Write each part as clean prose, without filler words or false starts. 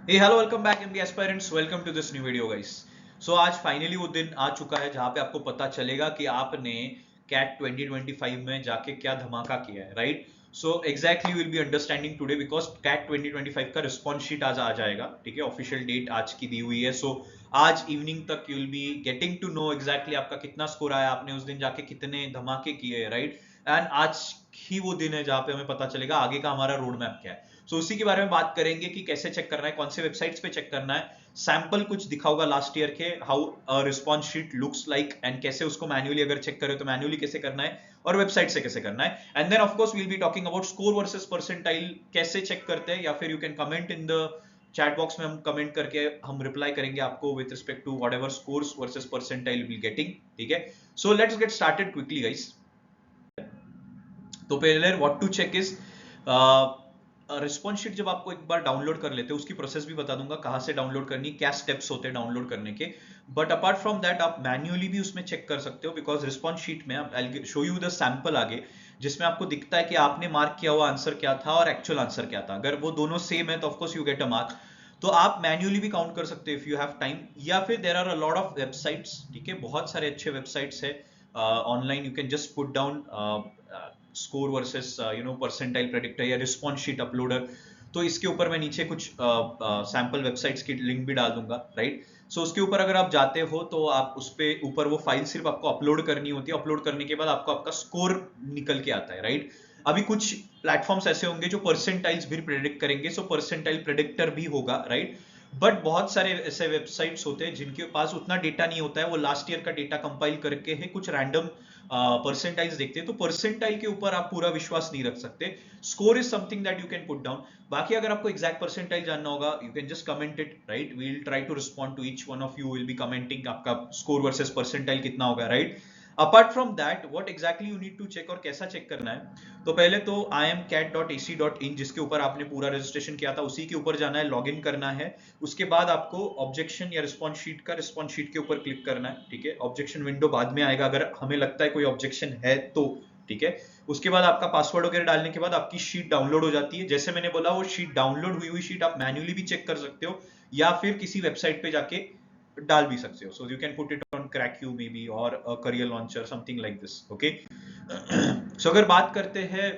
Hey hello welcome back MB aspirants welcome to this new video guys. So आज finally वो दिन आ चुका है जहां पे आपको पता चलेगा कि आपने कैट 2025 में जाके क्या धमाका किया है, right? So exactly will be understanding today because CAT 2025 का रिस्पॉन्स शीट आज आ जाएगा। ठीक है, ऑफिशियल डेट आज की दी हुई है। सो आज इवनिंग तक you will be getting to know exactly आपका कितना स्कोर आया, आपने उस दिन जाके कितने धमाके किए, राइट? एंड आज ही वो दिन है जहां पे हमें पता चलेगा आगे का हमारा रोड मैप क्या है। उसी के बारे में बात करेंगे कि कैसे चेक करना है, कौन से वेबसाइट्स पे चेक करना है। सैंपल कुछ दिखा होगा लास्ट ईयर के, how response sheet looks like, and कैसे उसको मैन्युअली अगर चेक करें तो मैन्युअली कैसे करना है और वेबसाइट से कैसे करना है। And then of course we will be talking about score versus percentile, कैसे चेक करते हैं, या फिर you can comment in the chat box में, हम कमेंट करके हम रिप्लाई करेंगे आपको with respect to whatever scores versus percentile will getting. ठीक है, so let's get started quickly guys. तो पहले what to check is response sheet. जब आपको एक बार डाउनलोड कर लेते हो, उसकी प्रोसेस भी बता दूंगा, कहां से डाउनलोड करनी, क्या स्टेप्स होते हैं डाउनलोड करने के। बट अपार्ट फ्रॉम दैट आप मैन्युअली भी उसमें चेक कर सकते हो, बिकॉज रिस्पॉन्स शीट में I show you the sample आगे, जिसमें आपको दिखता है कि आपने मार्क किया हुआ आंसर क्या था और एक्चुअल आंसर क्या था। अगर वो दोनों सेम है तो of course you get a mark. तो आप मैन्युअली भी काउंट कर सकते हो इफ यू हैव टाइम, या फिर there are a lot of websites. ठीक है, बहुत सारे अच्छे वेबसाइट्स है online. You can just put down score versus percentile predictor या रिस्पॉन्स शीट अपलोडर। तो इसके ऊपर मैं नीचे कुछ सैंपल वेबसाइट्स की लिंक भी डाल दूंगा, राइट? सो उसके ऊपर अगर आप जाते हो तो आप उस पे ऊपर वो फाइल सिर्फ आपको अपलोड करनी होती है। अपलोड करने के बाद आपको आपका स्कोर निकल के आता है, राइट? अभी कुछ प्लेटफॉर्म्स ऐसे होंगे जो परसेंटाइल्स भी प्रेडिक्ट करेंगे, सो परसेंटाइल प्रेडिक्टर भी होगा, राइट? बट बहुत सारे ऐसे वेबसाइट्स होते हैं जिनके पास उतना डेटा नहीं होता है, वो लास्ट ईयर का डेटा कंपाइल करके है कुछ रैंडम परसेंटाइल्स देखते हैं। तो परसेंटाइल के ऊपर आप पूरा विश्वास नहीं रख सकते। Score is something that you can put down. बाकी अगर आपको एग्जैक्ट परसेंटाइल जानना होगा, you can just comment it, right? We will try to respond to each one of you, will be commenting आपका स्कोर वर्सेस परसेंटाइल कितना होगा, right? Apart from that what exactly you need to check और कैसा check करना है, तो पहले तो imcat.ac.in, जिसके ऊपर आपने पूरा रजिस्ट्रेशन किया था, उसी के ऊपर जाना है, लॉगिन करना है। उसके बाद आपको ऑब्जेक्शन या रिस्पॉन्स शीट का, रिस्पॉन्स शीट के ऊपर क्लिक करना है। ठीक है, ऑब्जेक्शन विंडो बाद में आएगा अगर हमें लगता है कोई ऑब्जेक्शन है तो। ठीक है, उसके बाद आपका पासवर्ड वगैरह डालने के बाद आपकी शीट डाउनलोड हो जाती है। जैसे मैंने बोला, वो शीट डाउनलोड हुई हुई शीट आप मैन्युअली भी चेक कर सकते हो, या फिर किसी वेबसाइट पे जाके डाल भी सकते हो। So you can put it on Cracku may be और career launcher, something like this. Okay, so अगर बात करते हैं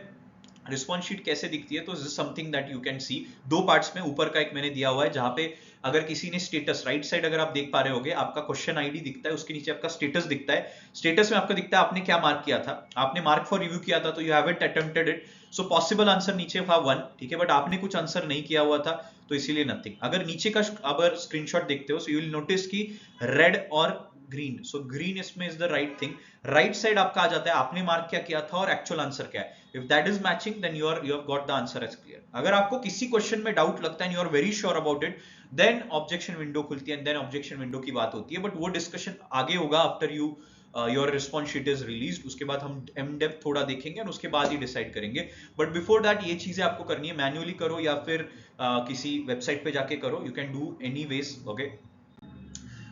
रिस्पॉन्स शीट कैसे दिखती है, तो this is something that you can see. दो पार्ट्स में, ऊपर का एक मैंने दिया हुआ है जहां पे अगर किसी ने स्टेटस, राइट साइड अगर आप देख पा रहे होगे, आपका क्वेश्चन आईडी दिखता है, उसके नीचे आपका स्टेटस दिखता है। स्टेटस में आपको दिखता है आपने क्या मार्क किया था। आपने मार्क फॉर रिव्यू किया था तो you haven't attempted it, so possible answer नीचे था 1। ठीक है, बट आपने कुछ आंसर नहीं किया हुआ था तो इसीलिए नथिंग। अगर नीचे का अगर स्क्रीनशॉट देखते हो, सो यू विल नोटिस की रेड और ग्रीन, सो ग्रीन इसमें is the right thing. Right side आपका आ जाता है आपने मार्क क्या किया था और एक्चुअल आंसर क्या है। If that is matching, then you have got the answer as clear. अगर आपको किसी क्वेश्चन में डाउट लगता है, you are very sure about it, then objection window खुलती है, and then objection window की बात होती है। बट वो डिस्कशन आगे होगा after you your response sheet is release. उसके बाद हम एम डेप्थ थोड़ा देखेंगे और उसके बाद ही डिसाइड करेंगे। बट बिफोर दैट ये चीजें आपको करनी है, मैन्युअली करो या फिर किसी वेबसाइट पे जाके करो, you can do any ways. Okay,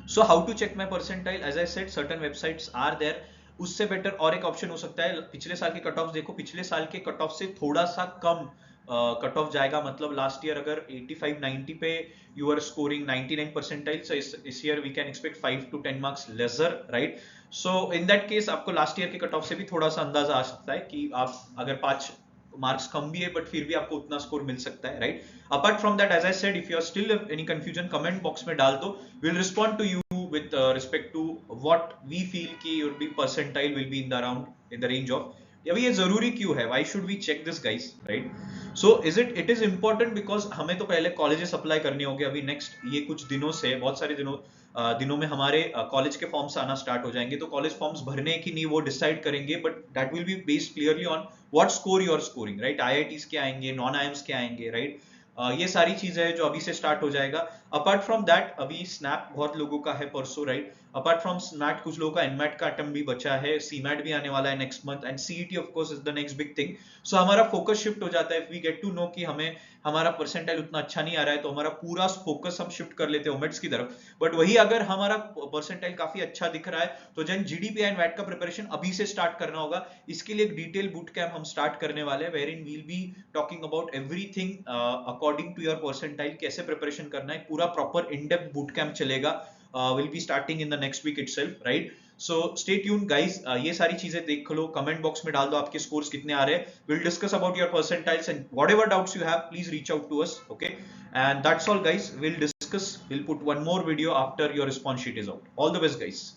so how to check my percentile, as I said certain websites are there. उससे बेटर और एक ऑप्शन हो सकता है, पिछले साल के कट ऑफ देखो, पिछले साल के कट ऑफ से थोड़ा सा कम कट ऑफ जाएगा। मतलब लास्ट ईयर अगर 85-90 पे you are scoring 99 percentile, so इस year we can expect 5 to 10 marks lesser, right? So in that case आपको लास्ट ईयर के कट ऑफ से भी थोड़ा सा अंदाजा आ सकता है कि आप अगर 5 मार्क्स कम भी है बट फिर भी आपको उतना स्कोर मिल सकता है, right? Apart from that, as I said, if you are still any confusion, comment box में डाल दो, will respond to you with respect to what we feel कि your be percentile will be in the around in the range of। अभी ये जरूरी क्यों है, why should we check this guys, right? So is it is important because हमें तो पहले colleges apply करने होंगे। अभी नेक्स्ट ये कुछ दिनों से, बहुत सारे दिनों में हमारे कॉलेज के फॉर्म्स आना स्टार्ट हो जाएंगे। तो कॉलेज फॉर्म्स भरने की नहीं वो डिसाइड करेंगे, but that will be based clearly on what score you are scoring, right? IITs के आएंगे, नॉन आईएम्स के आएंगे, राइट? ये सारी चीजें हैं जो अभी से स्टार्ट हो जाएगा। अपार्ट फ्रॉम दैट, अभी स्नैप बहुत लोगों का है परसों, राइट? अपार्ट फ्रॉम मैट कुछ लोगों का एनमैट का अटेम्प्ट भी बचा है, सीमैट भी आने वाला है next month, and CET of course is the next big thing. So हमारा फोकस शिफ्ट हो जाता है if we get to know कि हमें हमारा परसेंटाइल उतना अच्छा नहीं आ रहा है, तो हमारा पूरा फोकस हम शिफ्ट कर लेते हैं ओमेट्स की तरफ। बट वही अगर हमारा परसेंटाइल काफी अच्छा दिख रहा है तो जन जीडीपी एंड वैट का प्रिपरेशन अभी से स्टार्ट करना होगा। इसके लिए एक डिटेल बूट कैंप हम स्टार्ट करने वाले हैं, wherein will be talking about everything according to your percentile, कैसे प्रिपरेशन करना है, पूरा proper in depth boot camp चलेगा, will be starting in the next week itself, right. So stay tune guys, ये सारी चीजें देख लो, कमेंट बॉक्स में डाल दो आपके स्कोर्स कितने आ रहे हैं, will discuss about your percentiles and whatever doubts you have please reach out to us, okay. And that's all guys, will discuss, will put one more video after your response sheet is out. All the best guys.